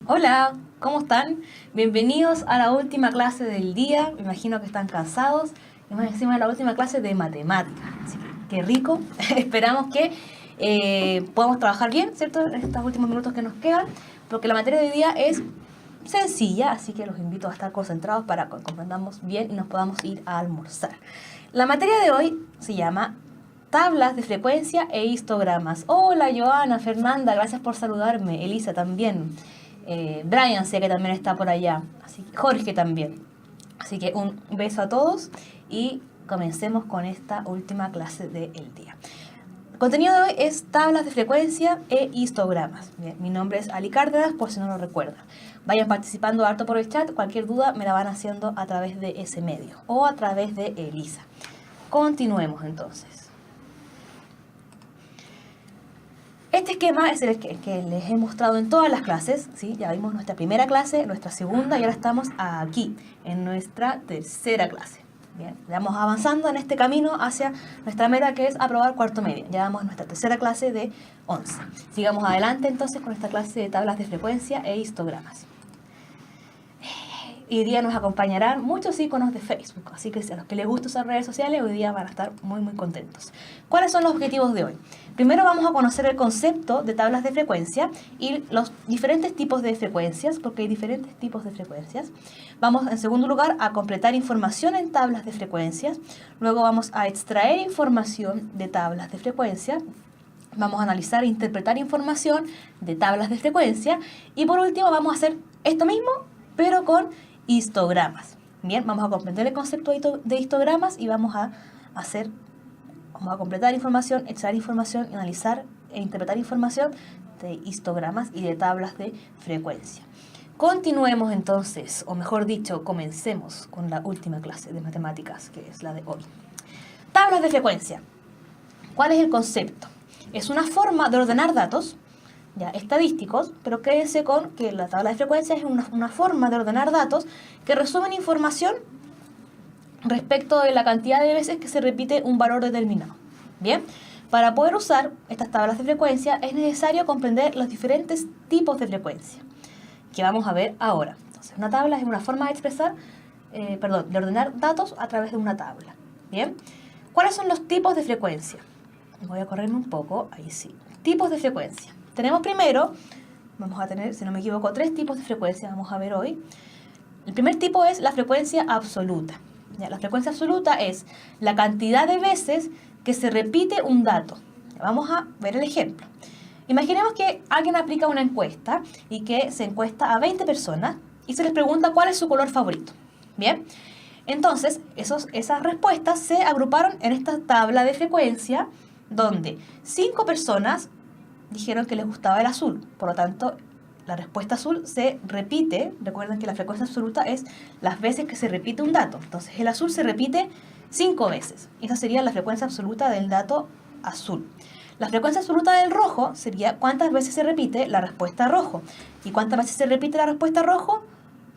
Hola, ¿cómo están? Bienvenidos a la última clase del día. Me imagino que están cansados. Y más encima de la última clase de matemáticas. Así que qué rico. Esperamos que podamos trabajar bien, ¿cierto? En estos últimos minutos que nos quedan. Porque la materia de hoy día es sencilla, así que los invito a estar concentrados para que comprendamos bien y nos podamos ir a almorzar. La materia de hoy se llama tablas de frecuencia e histogramas. Hola, Joana, Fernanda, gracias por saludarme. Elisa también. Brian sé que también está por allá. Así que Jorge también. Así que un beso a todos y comencemos con esta última clase del día. El contenido de hoy es tablas de frecuencia e histogramas. Bien, mi nombre es Ali Cárdenas, por si no lo recuerdan. Vayan participando harto por el chat. Cualquier duda me la van haciendo a través de ese medio o a través de Elisa. Continuemos entonces. Este esquema es el que les he mostrado en todas las clases, ¿sí? Ya vimos nuestra primera clase, nuestra segunda y ahora estamos aquí, en nuestra tercera clase. Bien, vamos avanzando en este camino hacia nuestra meta que es aprobar cuarto medio. Ya vamos a nuestra tercera clase de 11. Sigamos adelante entonces con esta clase de tablas de frecuencia e histogramas. Hoy día nos acompañarán muchos iconos de Facebook, así que a los que les gustan usar redes sociales hoy día van a estar muy contentos. ¿Cuáles son los objetivos de hoy? Primero vamos a conocer el concepto de tablas de frecuencia y los diferentes tipos de frecuencias, porque hay diferentes tipos de frecuencias. Vamos en segundo lugar a completar información en tablas de frecuencias. Luego vamos a extraer información de tablas de frecuencia. Vamos a analizar e interpretar información de tablas de frecuencia. Y por último vamos a hacer esto mismo, pero con histogramas. Bien, vamos a comprender el concepto de histogramas y vamos a completar información, extraer información, analizar e interpretar información de histogramas y de tablas de frecuencia. Continuemos entonces, o mejor dicho, comencemos con la última clase de matemáticas, que es la de hoy. Tablas de frecuencia. ¿Cuál es el concepto? Es una forma de ordenar datos ya estadísticos, pero quédense con que la tabla de frecuencia es una forma de ordenar datos que resumen información respecto de la cantidad de veces que se repite un valor determinado. Bien, para poder usar estas tablas de frecuencia es necesario comprender los diferentes tipos de frecuencia que vamos a ver ahora. Entonces, una tabla es una forma de de ordenar datos a través de una tabla. Bien, ¿cuáles son los tipos de frecuencia? Voy a correrme un poco, ahí sí. Tipos de frecuencia. Tenemos primero, vamos a tener, si no me equivoco, 3 tipos de frecuencia, vamos a ver hoy. El primer tipo es la frecuencia absoluta. ¿Ya? La frecuencia absoluta es la cantidad de veces que se repite un dato. Vamos a ver el ejemplo. Imaginemos que alguien aplica una encuesta y que se encuesta a 20 personas y se les pregunta cuál es su color favorito. Bien, entonces esas respuestas se agruparon en esta tabla de frecuencia donde 5 personas dijeron que les gustaba el azul. Por lo tanto, la respuesta azul se repite. Recuerden que la frecuencia absoluta es las veces que se repite un dato. Entonces, el azul se repite 5 veces. Esa sería la frecuencia absoluta del dato azul. La frecuencia absoluta del rojo sería cuántas veces se repite la respuesta rojo. ¿Y cuántas veces se repite la respuesta rojo?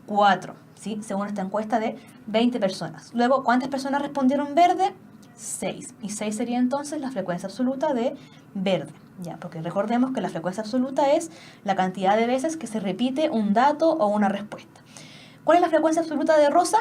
4, ¿sí? Según esta encuesta de 20 personas. Luego, ¿cuántas personas respondieron verde? 6. Y 6 sería entonces la frecuencia absoluta de verde. Ya, porque recordemos que la frecuencia absoluta es la cantidad de veces que se repite un dato o una respuesta. ¿Cuál es la frecuencia absoluta de rosa?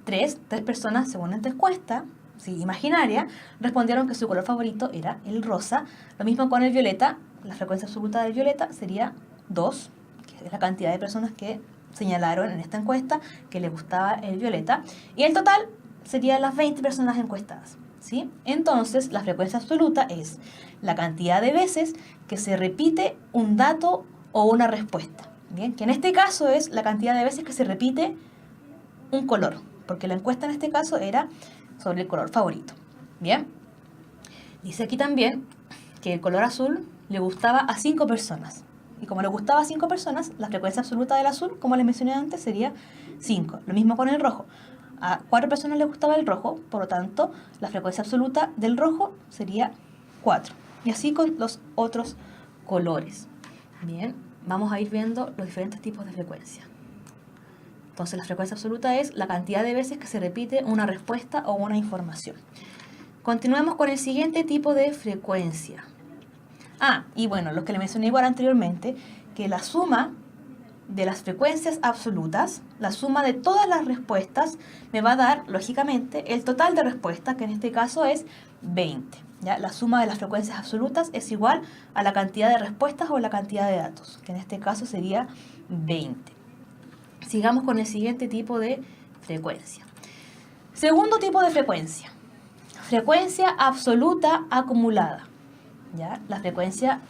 3 personas, según esta encuesta, sí, imaginaria, respondieron que su color favorito era el rosa. Lo mismo con el violeta. La frecuencia absoluta del violeta sería 2, que es la cantidad de personas que señalaron en esta encuesta que les gustaba el violeta. Y el total serían las 20 personas encuestadas. ¿Sí? Entonces, la frecuencia absoluta es la cantidad de veces que se repite un dato o una respuesta. Bien, que en este caso es la cantidad de veces que se repite un color, porque la encuesta en este caso era sobre el color favorito. Bien, dice aquí también que el color azul le gustaba a 5 personas. Y como le gustaba a 5 personas, la frecuencia absoluta del azul, como les mencioné antes, sería 5. Lo mismo con el rojo. A 4 personas les gustaba el rojo, por lo tanto, la frecuencia absoluta del rojo sería 4. Y así con los otros colores. Bien, vamos a ir viendo los diferentes tipos de frecuencia. Entonces, la frecuencia absoluta es la cantidad de veces que se repite una respuesta o una información. Continuemos con el siguiente tipo de frecuencia. Y bueno, lo que le mencioné igual anteriormente, que la suma de las frecuencias absolutas, la suma de todas las respuestas, me va a dar, lógicamente, el total de respuestas, que en este caso es 20. ¿Ya? La suma de las frecuencias absolutas es igual a la cantidad de respuestas o la cantidad de datos, que en este caso sería 20. Sigamos con el siguiente tipo de frecuencia. Segundo tipo de frecuencia. Frecuencia absoluta acumulada. ¿Ya? La frecuencia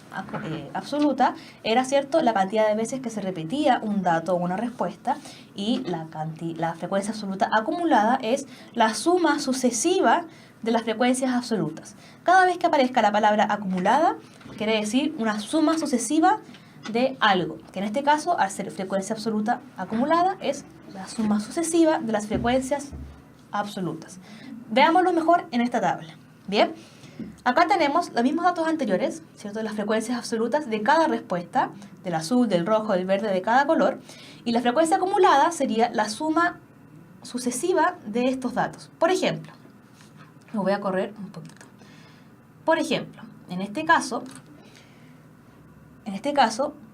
absoluta era, ¿cierto?, la cantidad de veces que se repetía un dato o una respuesta, y la frecuencia absoluta acumulada es la suma sucesiva de las frecuencias absolutas. Cada vez que aparezca la palabra acumulada, quiere decir una suma sucesiva de algo, que en este caso, al ser frecuencia absoluta acumulada, es la suma sucesiva de las frecuencias absolutas. Veámoslo mejor en esta tabla. Bien, acá tenemos los mismos datos anteriores, ¿cierto?, de las frecuencias absolutas de cada respuesta, del azul, del rojo, del verde, de cada color, y la frecuencia acumulada sería la suma sucesiva de estos datos. Por ejemplo, me voy a correr un poquito. Por ejemplo, en este caso,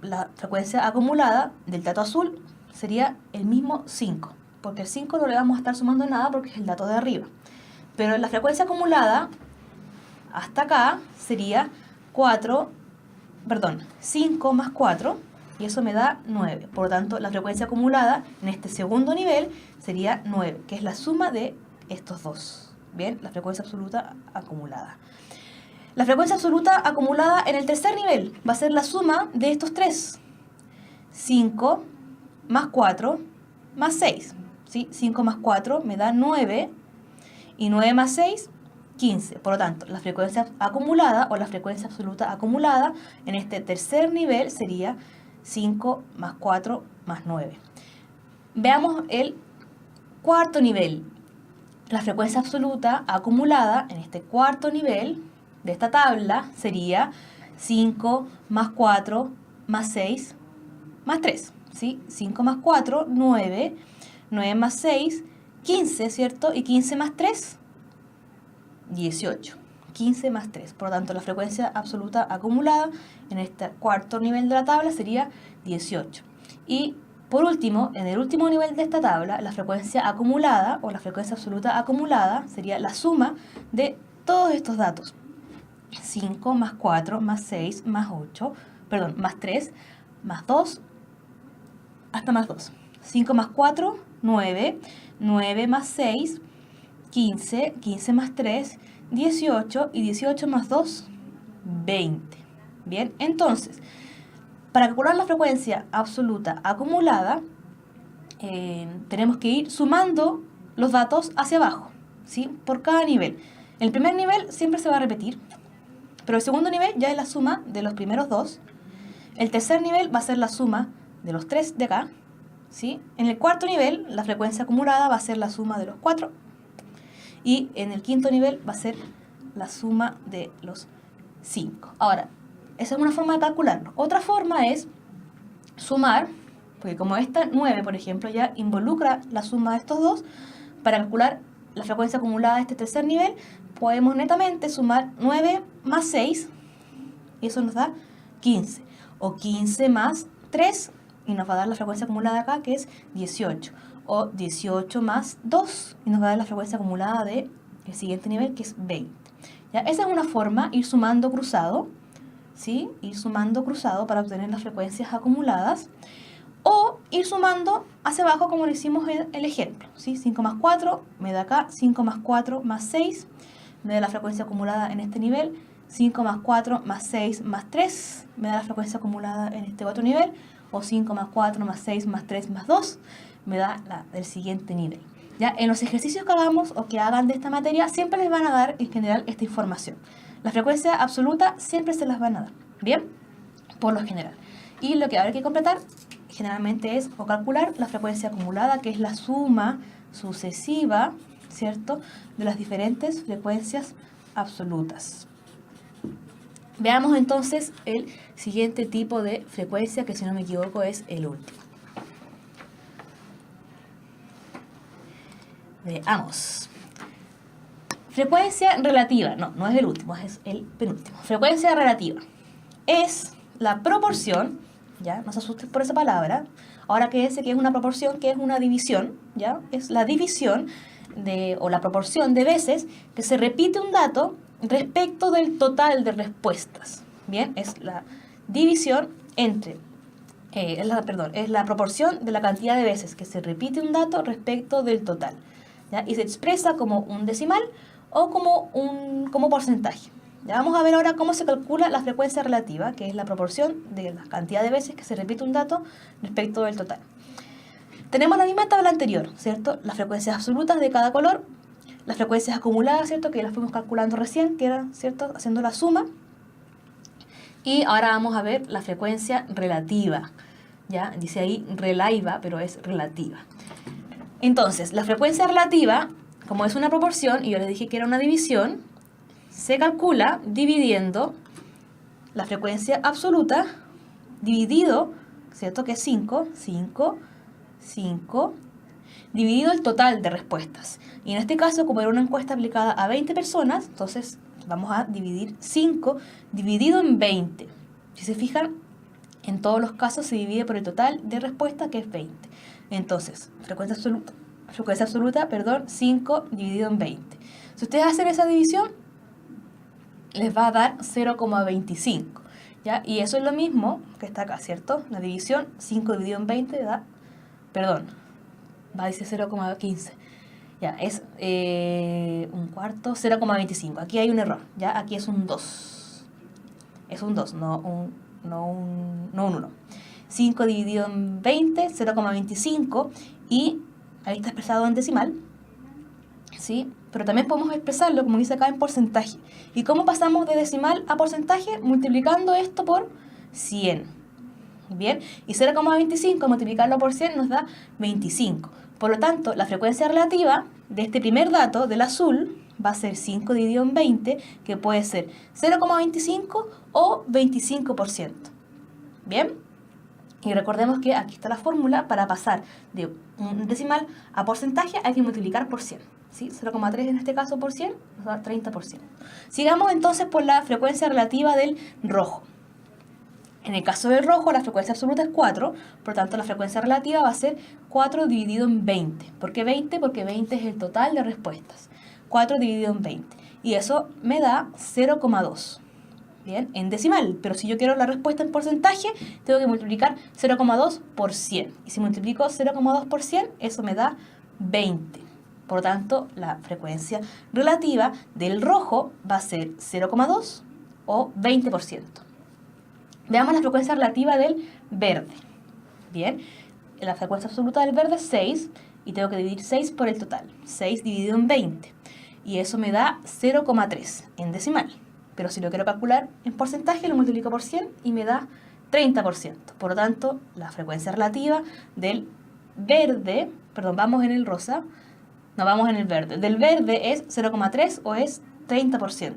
la frecuencia acumulada del dato azul sería el mismo 5, porque el 5 no le vamos a estar sumando nada porque es el dato de arriba. Pero la frecuencia acumulada hasta acá sería 5 más 4, y eso me da 9. Por lo tanto, la frecuencia acumulada en este segundo nivel sería 9, que es la suma de estos dos. Bien, la frecuencia absoluta acumulada. La frecuencia absoluta acumulada en el tercer nivel va a ser la suma de estos tres. 5 más 4 más 6. ¿Sí? 5 más 4 me da 9, y 9 más 6, 15. Por lo tanto, la frecuencia acumulada o la frecuencia absoluta acumulada en este tercer nivel sería 5 más 4 más 9. Veamos el cuarto nivel. La frecuencia absoluta acumulada en este cuarto nivel de esta tabla sería 5 más 4 más 6 más 3. ¿Sí? 5 más 4, 9. 9 más 6, 15, ¿cierto? Y 15 más 3, 18. 15 más 3. Por lo tanto, la frecuencia absoluta acumulada en este cuarto nivel de la tabla sería 18. Y por último, en el último nivel de esta tabla, la frecuencia acumulada o la frecuencia absoluta acumulada sería la suma de todos estos datos. 5 más 4 más 6 más 8, más 3 más 2 hasta más 2. 5 más 4, 9. 9 más 6, 15. 15 más 3, 18. Y 18 más 2, 20. Bien, entonces, para calcular la frecuencia absoluta acumulada, tenemos que ir sumando los datos hacia abajo, ¿sí?, por cada nivel. El primer nivel siempre se va a repetir, pero el segundo nivel ya es la suma de los primeros dos. El tercer nivel va a ser la suma de los 3 de acá, ¿sí? En el cuarto nivel, la frecuencia acumulada va a ser la suma de los 4. Y en el quinto nivel va a ser la suma de los 5. Ahora, esa es una forma de calcularlo. Otra forma es sumar, porque como esta 9, por ejemplo, ya involucra la suma de estos dos, para calcular la frecuencia acumulada de este tercer nivel, podemos netamente sumar 9 más 6, y eso nos da 15. O 15 más 3, y nos va a dar la frecuencia acumulada acá, que es 18. O 18 más 2, y nos va a dar la frecuencia acumulada del siguiente nivel, que es 20. ¿Ya? Esa es una forma, ir sumando cruzado, ¿sí? Ir sumando cruzado para obtener las frecuencias acumuladas. O ir sumando hacia abajo como lo hicimos en el ejemplo, ¿sí? 5 más 4 me da acá, 5 más 4 más 6 me da la frecuencia acumulada en este nivel, 5 más 4 más 6 más 3 me da la frecuencia acumulada en este otro nivel, o 5 más 4 más 6 más 3 más 2 me da la del siguiente nivel. ¿Ya? En los ejercicios que hagamos o que hagan de esta materia siempre les van a dar en general esta información. La frecuencia absoluta siempre se las van a dar, ¿bien? Por lo general. Y lo que habrá que completar generalmente es o calcular la frecuencia acumulada, que es la suma sucesiva, ¿cierto?, de las diferentes frecuencias absolutas. Veamos entonces el siguiente tipo de frecuencia, que si no me equivoco es el último. Veamos. Frecuencia relativa. No es el último, es el penúltimo. Frecuencia relativa es la proporción ¿ya? No se asusten por esa palabra. Ahora quédese que es una proporción, que es una división, ¿ya? Es la división o la proporción de veces que se repite un dato respecto del total de respuestas. Bien, es la división entre, es la proporción de la cantidad de veces que se repite un dato respecto del total, ¿ya? Y se expresa como un decimal o como porcentaje. Ya vamos a ver ahora cómo se calcula la frecuencia relativa, que es la proporción de la cantidad de veces que se repite un dato respecto del total. Tenemos la misma tabla anterior, ¿cierto? Las frecuencias absolutas de cada color, las frecuencias acumuladas, ¿cierto? Que las fuimos calculando recién, que era, ¿cierto? Haciendo la suma. Y ahora vamos a ver la frecuencia relativa, ¿ya? Dice ahí relaiva, pero es relativa. Entonces, la frecuencia relativa, como es una proporción, y yo les dije que era una división, se calcula dividiendo la frecuencia absoluta dividido, ¿cierto? Que es 5, dividido el total de respuestas. Y en este caso, como era una encuesta aplicada a 20 personas, entonces vamos a dividir 5 dividido en 20. Si se fijan, en todos los casos se divide por el total de respuesta, que es 20. Entonces, frecuencia absoluta, 5 dividido en 20. Si ustedes hacen esa división, les va a dar 0,25, ¿ya? Y eso es lo mismo que está acá, ¿cierto? La división, 5 dividido en 20 da, va a decir 0,15. Ya, es un cuarto, 0,25. Aquí hay un error, ¿ya? Aquí es un 2. Es un 2, no un 1. 5 dividido en 20, 0,25. Y ahí está expresado en decimal, ¿sí? Pero también podemos expresarlo, como dice acá, en porcentaje. ¿Y cómo pasamos de decimal a porcentaje? Multiplicando esto por 100. Bien, y 0,25 multiplicarlo por 100 nos da 25. Por lo tanto, la frecuencia relativa de este primer dato, del azul, va a ser 5 dividido en 20, que puede ser 0,25 o 25%. Bien, y recordemos que aquí está la fórmula para pasar de un decimal a porcentaje, hay que multiplicar por 100. ¿Sí? 0,3 en este caso por 100 nos da 30%. Sigamos entonces por la frecuencia relativa del rojo. En el caso del rojo, la frecuencia absoluta es 4, por lo tanto la frecuencia relativa va a ser 4 dividido en 20. ¿Por qué 20? Porque 20 es el total de respuestas. 4 dividido en 20. Y eso me da 0,2. Bien, en decimal. Pero si yo quiero la respuesta en porcentaje, tengo que multiplicar 0,2 por 100. Y si multiplico 0,2 por 100, eso me da 20. Por lo tanto, la frecuencia relativa del rojo va a ser 0,2 o 20%. Veamos la frecuencia relativa del verde. Bien, la frecuencia absoluta del verde es 6 y tengo que dividir 6 por el total. 6 dividido en 20. Y eso me da 0,3 en decimal. Pero si lo quiero calcular en porcentaje, lo multiplico por 100 y me da 30%. Por lo tanto, la frecuencia relativa del verde, vamos en el rosa, no, vamos en el verde. Del verde es 0,3 o es 30%.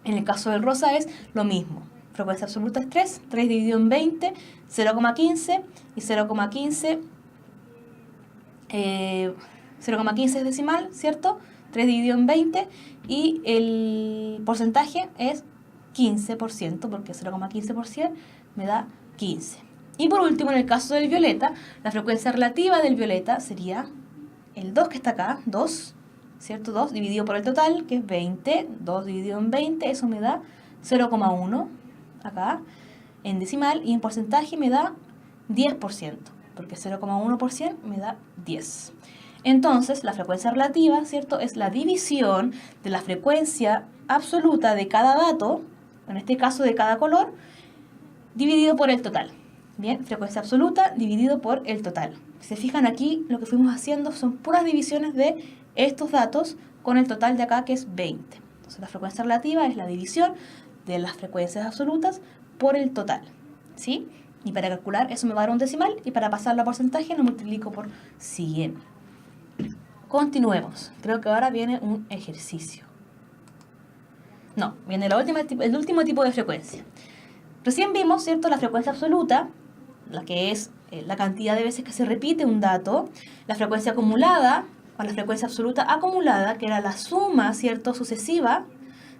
En el caso del rosa es lo mismo. Frecuencia absoluta es 3, 3 dividido en 20, 0,15 y 0,15 es decimal, ¿cierto? 3 dividido en 20 y el porcentaje es 15%, porque 0,15% me da 15. Y por último, en el caso del violeta, la frecuencia relativa del violeta sería el 2 que está acá, 2, ¿cierto? 2 dividido por el total, que es 20, 2 dividido en 20, eso me da 0,1 acá en decimal, y en porcentaje me da 10%, porque 0,1% me da 10. Entonces, la frecuencia relativa, ¿cierto?, es la división de la frecuencia absoluta de cada dato, en este caso de cada color, dividido por el total. Bien, frecuencia absoluta dividido por el total. Si se fijan aquí, lo que fuimos haciendo son puras divisiones de estos datos con el total de acá, que es 20. Entonces, la frecuencia relativa es la división de las frecuencias absolutas por el total, ¿sí? Y para calcular eso me va a dar un decimal, y para pasarlo a porcentaje lo multiplico por 100. Continuemos. Creo que ahora viene un ejercicio. No, viene el último tipo de frecuencia. Recién vimos, ¿cierto?, la frecuencia absoluta, la que es la cantidad de veces que se repite un dato, la frecuencia acumulada, o la frecuencia absoluta acumulada, que era la suma, ¿cierto?, sucesiva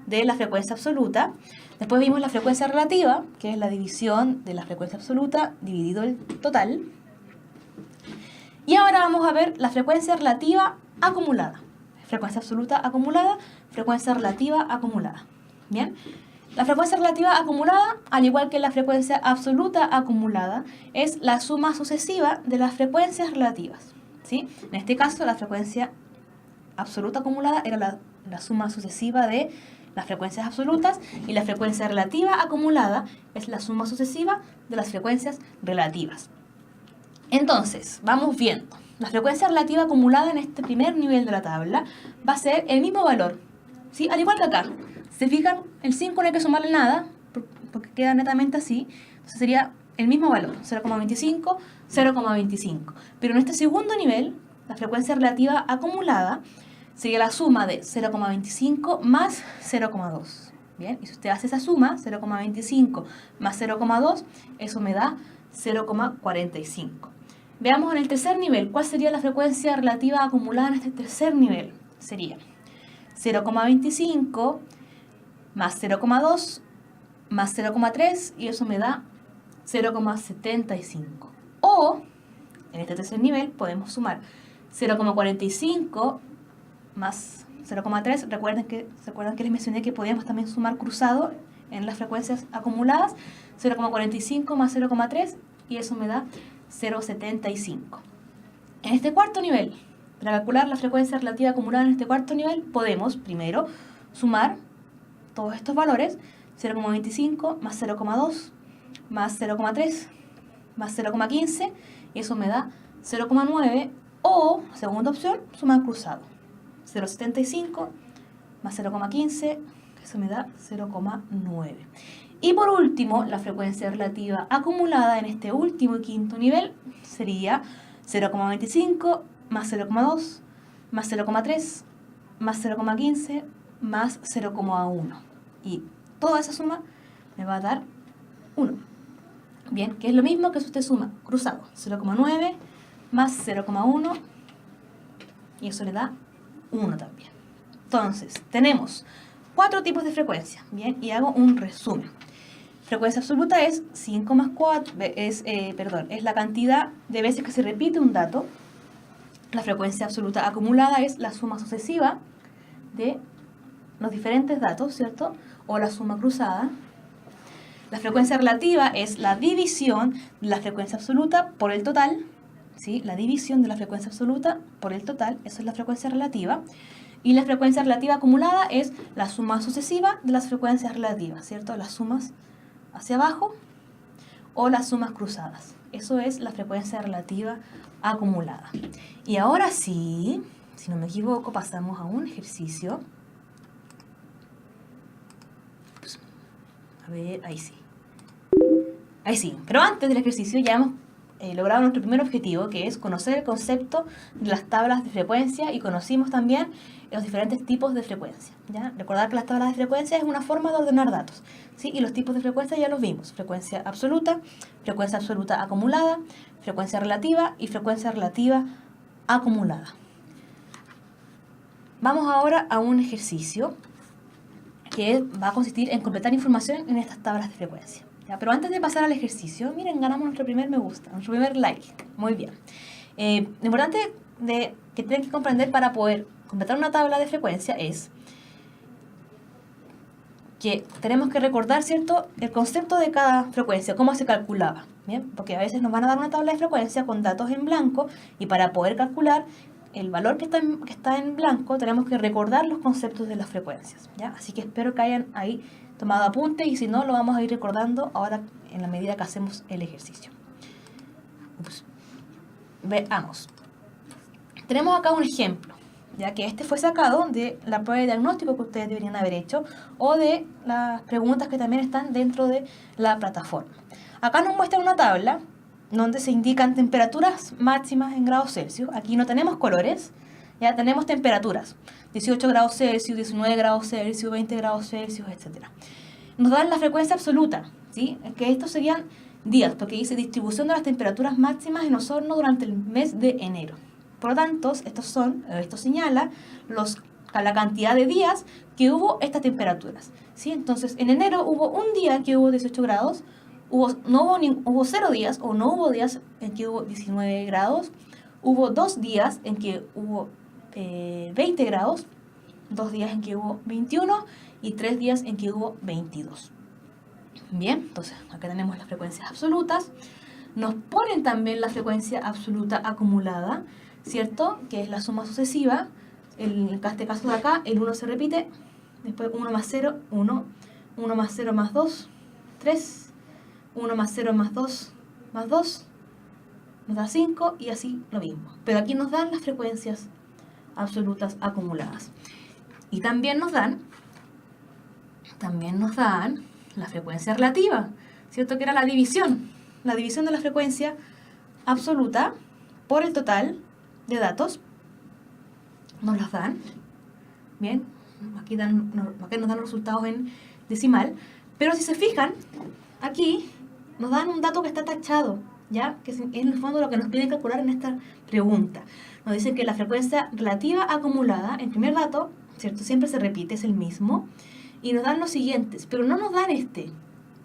de la frecuencia absoluta. Después vimos la frecuencia relativa, que es la división de la frecuencia absoluta dividido el total. Y ahora vamos a ver la frecuencia relativa acumulada. Frecuencia absoluta acumulada, frecuencia relativa acumulada. Bien, la frecuencia relativa acumulada, al igual que la frecuencia absoluta acumulada, es la suma sucesiva de las frecuencias relativas, ¿sí? En este caso, la frecuencia absoluta acumulada era la suma sucesiva de las frecuencias absolutas y la frecuencia relativa acumulada es la suma sucesiva de las frecuencias relativas. Entonces, vamos viendo. La frecuencia relativa acumulada en este primer nivel de la tabla va a ser el mismo valor, ¿sí? Al igual que acá. ¿Se fijan? El 5 no hay que sumarle nada, porque queda netamente así. Entonces sería el mismo valor, 0,25, 0,25. Pero en este segundo nivel, la frecuencia relativa acumulada sería la suma de 0,25 más 0,2. Bien, y si usted hace esa suma, 0,25 más 0,2, eso me da 0,45. Veamos en el tercer nivel, ¿cuál sería la frecuencia relativa acumulada en este tercer nivel? Sería 0,25 más 0,2 más 0,3 y eso me da 0,75. O, en este tercer nivel, podemos sumar 0,45 más 0,3. ¿Se acuerdan que les mencioné que podíamos también sumar cruzado en las frecuencias acumuladas? 0,45 más 0,3 y eso me da 0,75. En este cuarto nivel, para calcular la frecuencia relativa acumulada en este cuarto nivel, podemos primero sumar todos estos valores, 0,25 más 0,2 más 0,3 más 0,15 y eso me da 0,9 o, segunda opción, sumar cruzado, 0,75 más 0,15, eso me da 0,9. Y por último, la frecuencia relativa acumulada en este último y quinto nivel sería 0,25 más 0,2 más 0,3 más 0,15 más 0,1. Y toda esa suma me va a dar 1. Bien, que es lo mismo que si usted suma cruzado, 0,9 más 0,1 y eso le da 1 también. Entonces, tenemos 4 tipos de frecuencia. Bien, y hago un resumen. Frecuencia absoluta es 5 más 4, es la cantidad de veces que se repite un dato. La frecuencia absoluta acumulada es la suma sucesiva de los diferentes datos, ¿cierto? O la suma cruzada. La frecuencia relativa es la división de la frecuencia absoluta por el total, ¿sí? La división de la frecuencia absoluta por el total, eso es la frecuencia relativa. Y la frecuencia relativa acumulada es la suma sucesiva de las frecuencias relativas, ¿cierto? Las sumas hacia abajo o las sumas cruzadas. Eso es la frecuencia relativa acumulada. Y ahora sí, si no me equivoco, pasamos a un ejercicio. A ver, ahí sí. Ahí sí, pero antes del ejercicio ya hemos logrado nuestro primer objetivo, que es conocer el concepto de las tablas de frecuencia y conocimos también los diferentes tipos de frecuencia, ¿ya? Recordar que las tablas de frecuencia es una forma de ordenar datos, ¿sí? Y los tipos de frecuencia ya los vimos: frecuencia absoluta acumulada, frecuencia relativa y frecuencia relativa acumulada. Vamos ahora a un ejercicio que va a consistir en completar información en estas tablas de frecuencia. ¿Ya? Pero antes de pasar al ejercicio, miren, ganamos nuestro primer me gusta, nuestro primer like. Muy bien. Lo importante que tienen que comprender para poder completar una tabla de frecuencia es que tenemos que recordar, ¿cierto?, el concepto de cada frecuencia, cómo se calculaba. ¿Bien? Porque a veces nos van a dar una tabla de frecuencia con datos en blanco y para poder calcular el valor que está en blanco tenemos que recordar los conceptos de las frecuencias, ¿ya? Así que espero que hayan ahí tomado apunte y si no, lo vamos a ir recordando ahora en la medida que hacemos el ejercicio. Veamos. Tenemos acá un ejemplo, ya que este fue sacado de la prueba de diagnóstico que ustedes deberían haber hecho o de las preguntas que también están dentro de la plataforma. Acá nos muestra una tabla donde se indican temperaturas máximas en grados Celsius. Aquí no tenemos colores, ya tenemos temperaturas: 18 grados Celsius, 19 grados Celsius, 20 grados Celsius, etc. Nos dan la frecuencia absoluta, ¿sí? Que estos serían días, porque dice distribución de las temperaturas máximas en Osorno durante el mes de enero. Por lo tanto, esto señala los la cantidad de días que hubo estas temperaturas, ¿sí? Entonces, en enero hubo un día que hubo 18 grados, hubo 0 días o no hubo días en que hubo 19 grados, hubo 2 días en que hubo 20 grados, 2 días en que hubo 21 y 3 días en que hubo 22. Bien, entonces acá tenemos las frecuencias absolutas. Nos ponen también la frecuencia absoluta acumulada, ¿cierto? Que es la suma sucesiva. En este caso de acá, el 1 se repite, después 1 más 0, 1, 1 más 0 más 2, 3, 1 más 0 más 2, más 2, nos da 5 y así lo mismo. Pero aquí nos dan las frecuencias absolutas acumuladas. Y también nos dan la frecuencia relativa, ¿cierto? Que era la división de la frecuencia absoluta por el total de datos. Nos las dan, bien, aquí nos dan los resultados en decimal, pero si se fijan, aquí nos dan un dato que está tachado, ¿ya? Que es en el fondo lo que nos piden calcular en esta pregunta. Nos dicen que la frecuencia relativa acumulada, el primer dato, ¿cierto? Siempre se repite, es el mismo, y nos dan los siguientes, pero no nos dan este.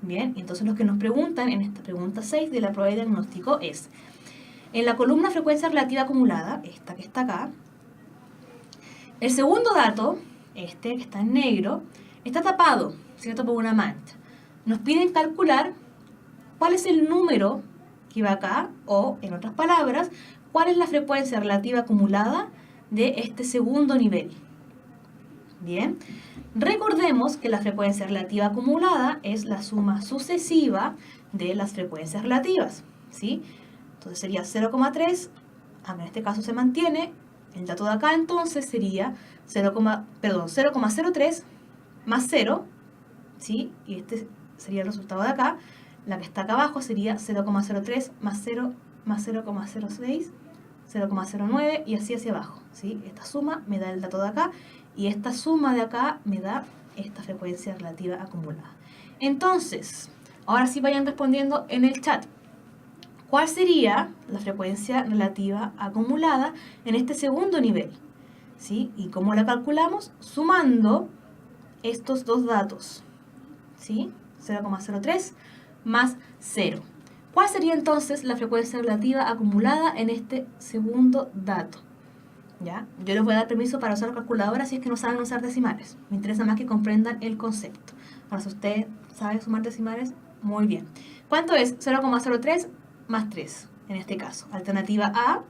Bien, entonces lo que nos preguntan en esta pregunta 6 de la prueba de diagnóstico es, en la columna frecuencia relativa acumulada, esta que está acá, el segundo dato, este que está en negro, está tapado, ¿cierto? Por una mancha. Nos piden calcular cuál es el número que va acá, o en otras palabras, cuál es la frecuencia relativa acumulada de este segundo nivel. Bien, recordemos que la frecuencia relativa acumulada es la suma sucesiva de las frecuencias relativas, ¿sí? Entonces sería 0,3, en este caso se mantiene, el dato de acá entonces sería 0,03 más 0, ¿sí? Y este sería el resultado de acá. La que está acá abajo sería 0,03 más 0 más 0,06, 0,09 y así hacia abajo, ¿sí? Esta suma me da el dato de acá y esta suma de acá me da esta frecuencia relativa acumulada. Entonces, ahora sí vayan respondiendo en el chat. ¿Cuál sería la frecuencia relativa acumulada en este segundo nivel? ¿Sí? ¿Y cómo la calculamos? Sumando estos dos datos, ¿sí? 0,03 más 0. ¿Cuál sería entonces la frecuencia relativa acumulada en este segundo dato? ¿Ya? Yo les voy a dar permiso para usar la calculadora si es que no saben usar decimales. Me interesa más que comprendan el concepto. Ahora, si usted sabe sumar decimales, muy bien. ¿Cuánto es 0,03 más 3? En este caso, alternativa A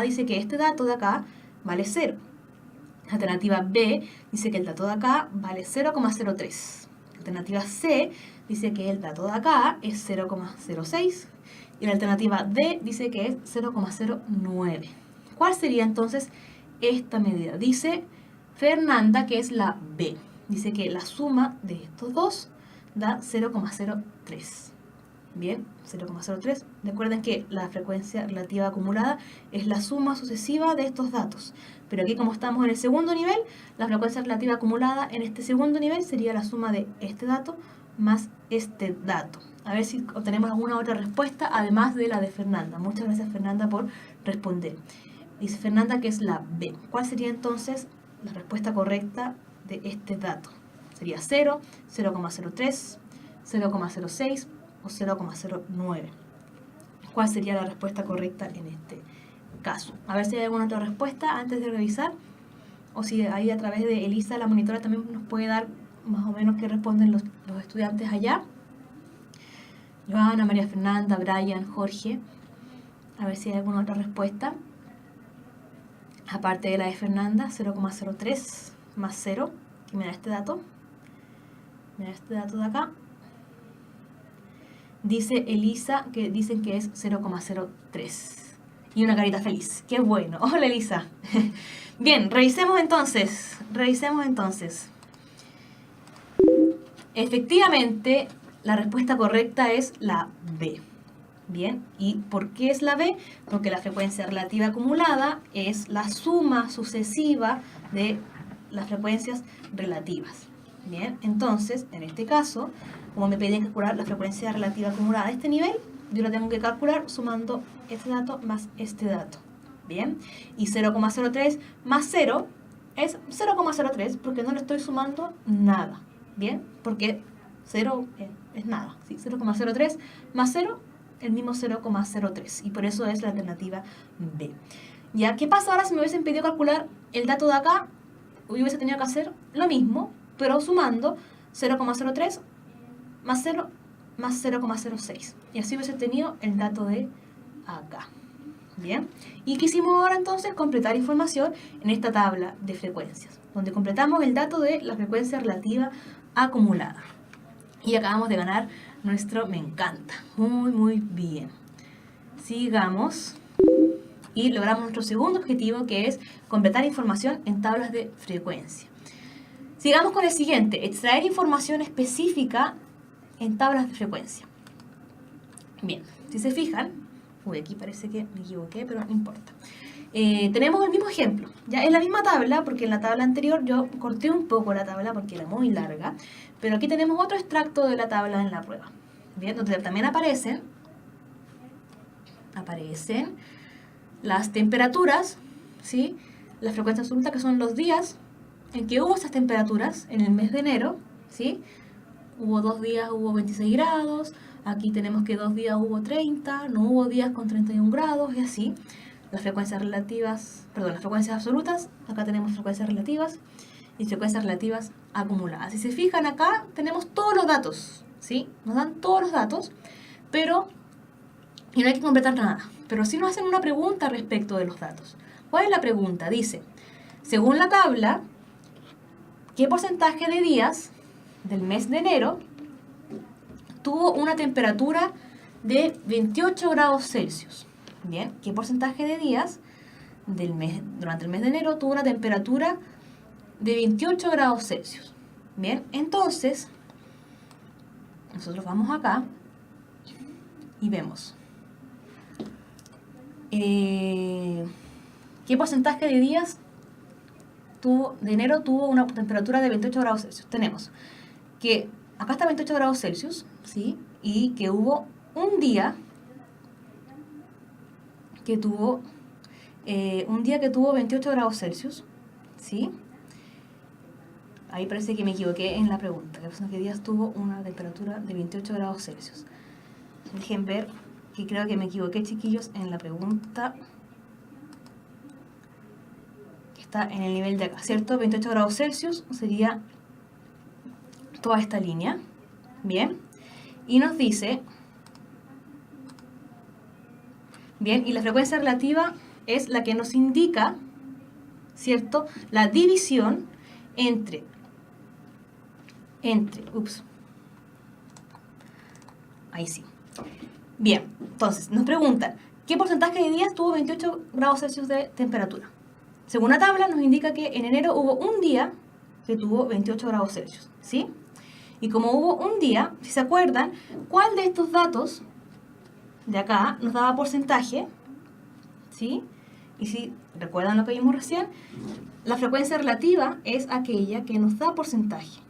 dice que este dato de acá vale 0. Alternativa B dice que el dato de acá vale 0,03. Alternativa C dice que el dato de acá es 0,06. Y la alternativa D dice que es 0,09. ¿Cuál sería entonces esta medida? Dice Fernanda que es la B. Dice que la suma de estos dos da 0,03. Bien, 0,03. Recuerden que la frecuencia relativa acumulada es la suma sucesiva de estos datos. Pero aquí, como estamos en el segundo nivel, la frecuencia relativa acumulada en este segundo nivel sería la suma de este dato más este dato. A ver si obtenemos alguna otra respuesta, además de la de Fernanda. Muchas gracias, Fernanda, por responder. Dice Fernanda que es la B. ¿Cuál sería entonces la respuesta correcta de este dato? Sería 0, 0,03, 0,06 o 0,09. ¿Cuál sería la respuesta correcta en este caso? A ver si hay alguna otra respuesta antes de revisar. O si ahí a través de Elisa, la monitora, también nos puede dar más o menos qué responden los estudiantes allá. Joana, María Fernanda, Brian, Jorge. A ver si hay alguna otra respuesta. Aparte de la de Fernanda, 0,03 más 0, que me da este dato. Me da este dato de acá. Dice Elisa que dicen que es 0,03. Y una carita feliz. ¡Qué bueno! Hola, Elisa. Bien, revisemos entonces. Efectivamente, la respuesta correcta es la B. Bien, ¿y por qué es la B? Porque la frecuencia relativa acumulada es la suma sucesiva de las frecuencias relativas. Bien, entonces, en este caso, como me pedían calcular la frecuencia relativa acumulada de este nivel, yo la tengo que calcular sumando este dato más este dato. Bien, y 0,03 más 0, es 0,03 porque no le estoy sumando nada. ¿Bien? Porque 0 es nada. ¿Sí? 0,03 más 0, el mismo 0,03. Y por eso es la alternativa B. ¿Ya? ¿Qué pasa ahora si me hubiesen pedido calcular el dato de acá? Hubiese tenido que hacer lo mismo, pero sumando 0,03 más 0 más 0,06. Y así hubiese tenido el dato de acá. Bien. ¿Y qué hicimos ahora entonces? Completar información en esta tabla de frecuencias, donde completamos el dato de la frecuencia relativa acumulada. Y acabamos de ganar nuestro me encanta. Muy, muy bien. Sigamos. Y logramos nuestro segundo objetivo, que es completar información en tablas de frecuencia. Sigamos con el siguiente, extraer información específica en tablas de frecuencia. Bien, si se fijan, aquí parece que me equivoqué, pero no importa. Tenemos el mismo ejemplo, ya es la misma tabla, porque en la tabla anterior yo corté un poco la tabla porque era muy larga, pero aquí tenemos otro extracto de la tabla en la prueba. Bien, donde también aparecen las temperaturas, ¿sí? Las frecuencias absolutas, que son los días en que hubo esas temperaturas en el mes de enero, ¿sí? Hubo 2 días, hubo 26 grados, aquí tenemos que 2 días hubo 30, no hubo días con 31 grados y así. Las frecuencias relativas, perdón, las frecuencias absolutas, acá tenemos frecuencias relativas y frecuencias relativas acumuladas. Si se fijan acá tenemos todos los datos, ¿sí? Nos dan todos los datos, pero y no hay que completar nada. Pero sí nos hacen una pregunta respecto de los datos. ¿Cuál es la pregunta? Dice, según la tabla, ¿qué porcentaje de días del mes de enero tuvo una temperatura de 28 grados Celsius? Bien, ¿qué porcentaje de días durante el mes de enero tuvo una temperatura de 28 grados Celsius? Bien, entonces, nosotros vamos acá y vemos ¿qué porcentaje de días de enero tuvo una temperatura de 28 grados Celsius? Tenemos que acá está 28 grados Celsius, ¿sí? Y que hubo un día que tuvo 28 grados Celsius, ¿sí? Ahí parece que me equivoqué en la pregunta. ¿Qué días tuvo una temperatura de 28 grados Celsius? Dejen ver que creo que me equivoqué, chiquillos, en la pregunta que está en el nivel de acá, ¿cierto? 28 grados Celsius sería toda esta línea. Bien. Y nos dice, bien, y la frecuencia relativa es la que nos indica, ¿cierto? La división entre, ahí sí. Bien, entonces nos preguntan, ¿qué porcentaje de días tuvo 28 grados Celsius de temperatura? Según la tabla nos indica que en enero hubo un día que tuvo 28 grados Celsius, ¿sí? Y como hubo un día, si se acuerdan, ¿cuál de estos datos de acá nos daba porcentaje? ¿Sí? Y si recuerdan lo que vimos recién, la frecuencia relativa es aquella que nos da porcentaje.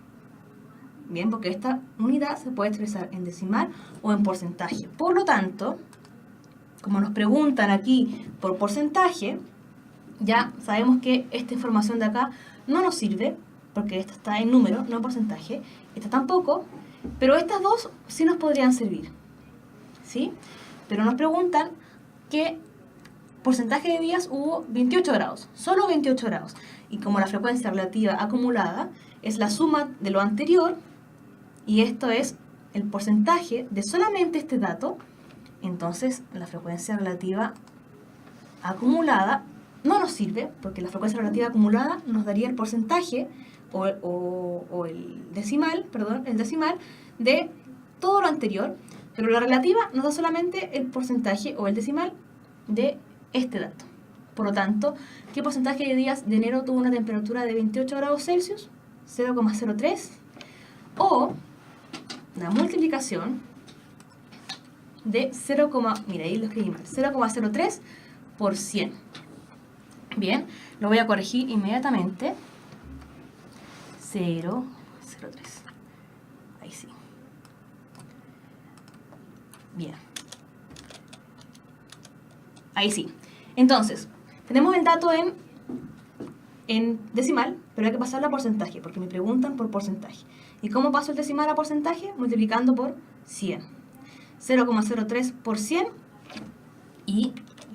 Bien, porque esta unidad se puede expresar en decimal o en porcentaje. Por lo tanto, como nos preguntan aquí por porcentaje, ya sabemos que esta información de acá no nos sirve, porque esta está en número, no en porcentaje. Esta tampoco, pero estas dos sí nos podrían servir, ¿sí? Pero nos preguntan qué porcentaje de días hubo 28 grados, solo 28 grados. Y como la frecuencia relativa acumulada es la suma de lo anterior, y esto es el porcentaje de solamente este dato, entonces la frecuencia relativa acumulada no nos sirve, porque la frecuencia relativa acumulada nos daría el porcentaje o el decimal de todo lo anterior, pero la relativa nos da solamente el porcentaje o el decimal de este dato. Por lo tanto, ¿qué porcentaje de días de enero tuvo una temperatura de 28 grados Celsius? 0,03 o la multiplicación de 0,03 por 100. Bien, lo voy a corregir inmediatamente. 0,03. Ahí sí. Bien. Ahí sí. Entonces, tenemos el dato en en decimal, pero hay que pasarlo a porcentaje, porque me preguntan por porcentaje. ¿Y cómo paso el decimal a porcentaje? Multiplicando por 100. 0,03 por 100, y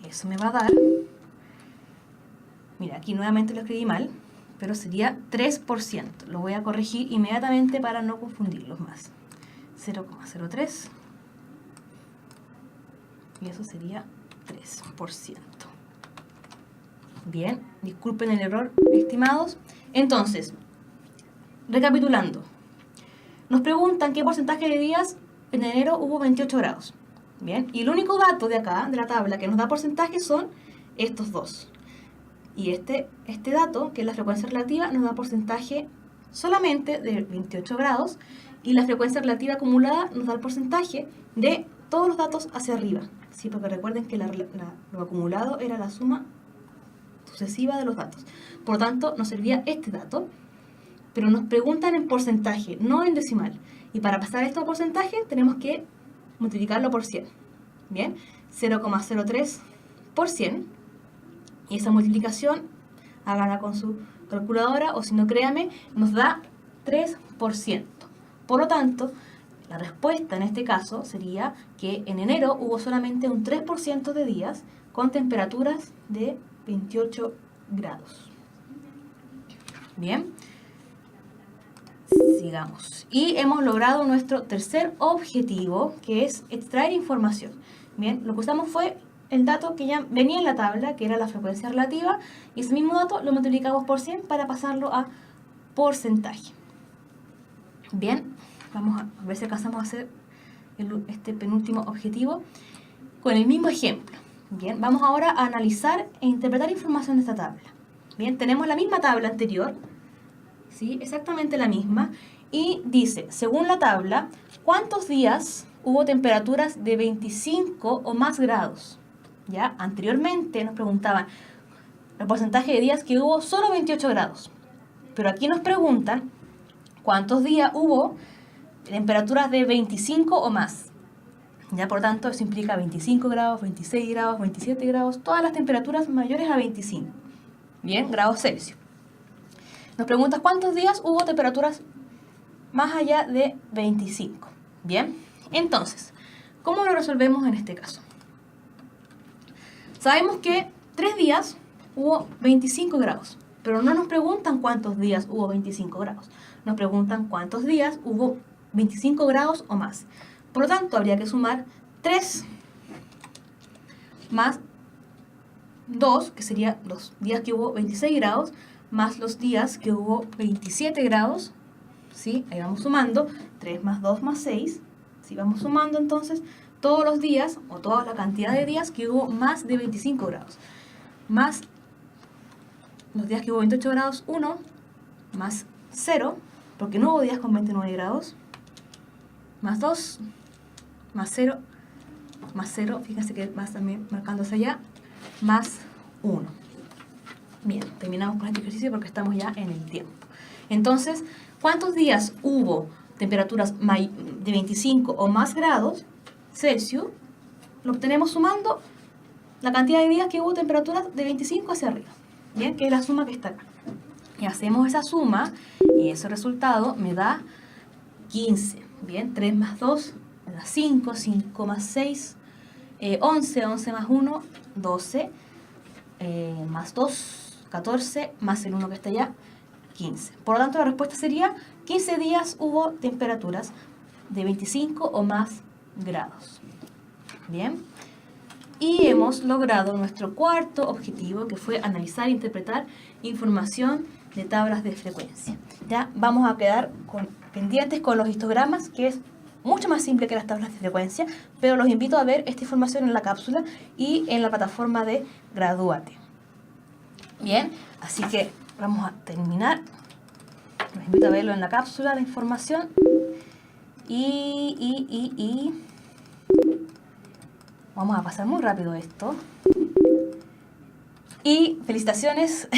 eso me va a dar, mira, aquí nuevamente lo escribí mal, pero sería 3%. Lo voy a corregir inmediatamente para no confundirlos más. 0,03, y eso sería 3%. Bien, disculpen el error, estimados. Entonces, recapitulando, nos preguntan qué porcentaje de días en enero hubo 28 grados. Bien, y el único dato de acá, de la tabla, que nos da porcentaje son estos dos. Y este dato, que es la frecuencia relativa, nos da porcentaje solamente de 28 grados, y la frecuencia relativa acumulada nos da el porcentaje de todos los datos hacia arriba. ¿Sí? Porque recuerden que lo acumulado era la suma sucesiva de los datos. Por lo tanto, nos servía este dato, pero nos preguntan en porcentaje, no en decimal. Y para pasar esto a porcentaje, tenemos que multiplicarlo por 100. Bien, 0,03 por 100. Y esa multiplicación, háganla con su calculadora, o si no, créame, nos da 3%. Por lo tanto, la respuesta en este caso sería que en enero hubo solamente un 3% de días con temperaturas de 28 grados. Bien, sigamos. Y hemos logrado nuestro tercer objetivo, que es extraer información. Bien, lo que usamos fue el dato que ya venía en la tabla, que era la frecuencia relativa, y ese mismo dato lo multiplicamos por 100 para pasarlo a porcentaje. Bien, vamos a ver si alcanzamos a hacer este penúltimo objetivo con el mismo ejemplo. Bien, vamos ahora a analizar e interpretar información de esta tabla. Bien, tenemos la misma tabla anterior, ¿sí? Exactamente la misma, y dice, según la tabla, ¿cuántos días hubo temperaturas de 25 o más grados? ¿Ya? Anteriormente nos preguntaban el porcentaje de días que hubo solo 28 grados, pero aquí nos preguntan cuántos días hubo temperaturas de 25 o más. Ya, por tanto, eso implica 25 grados, 26 grados, 27 grados, todas las temperaturas mayores a 25. Bien, grados Celsius. Nos preguntas cuántos días hubo temperaturas más allá de 25. Bien, entonces, ¿cómo lo resolvemos en este caso? Sabemos que 3 días hubo 25 grados, pero no nos preguntan cuántos días hubo 25 grados. Nos preguntan cuántos días hubo 25 grados o más. Por lo tanto, habría que sumar 3 más 2, que serían los días que hubo 26 grados, más los días que hubo 27 grados. ¿Sí? Ahí vamos sumando, 3 más 2 más 6. ¿Sí? Vamos sumando entonces todos los días, o toda la cantidad de días que hubo más de 25 grados. Más los días que hubo 28 grados, 1, más 0, porque no hubo días con 29 grados, más 2, más 0, fíjense que vas también marcándose allá, más 1. Bien, terminamos con este ejercicio porque estamos ya en el tiempo. Entonces, ¿cuántos días hubo temperaturas de 25 o más grados Celsius? Lo obtenemos sumando la cantidad de días que hubo temperaturas de 25 hacia arriba. Bien, que es la suma que está acá. Y hacemos esa suma y ese resultado me da 15. Bien, 3 más 2 me da 5, 5 más 6, 11, 11 más 1, 12, más 2, 14, más el 1 que está allá, 15. Por lo tanto, la respuesta sería 15 días hubo temperaturas de 25 o más grados. Bien. Y hemos logrado nuestro cuarto objetivo, que fue analizar e interpretar información de tablas de frecuencia. Ya vamos a quedar pendientes con los histogramas, que es mucho más simple que las tablas de frecuencia, pero los invito a ver esta información en la cápsula y en la plataforma de Gradúate. Bien, así que vamos a terminar. Los invito a verlo en la cápsula, la información. Vamos a pasar muy rápido esto. Y felicitaciones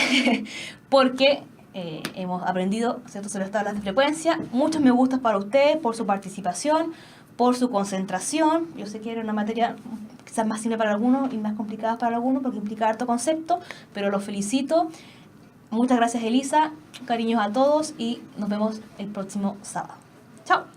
porque hemos aprendido, ¿cierto?, sobre las tablas de frecuencia. Muchos me gustas para ustedes por su participación, por su concentración. Yo sé que era una materia quizás más simple para algunos y más complicada para algunos porque implica harto concepto, pero los felicito. Muchas gracias, Elisa. Cariños a todos y nos vemos el próximo sábado. Chao.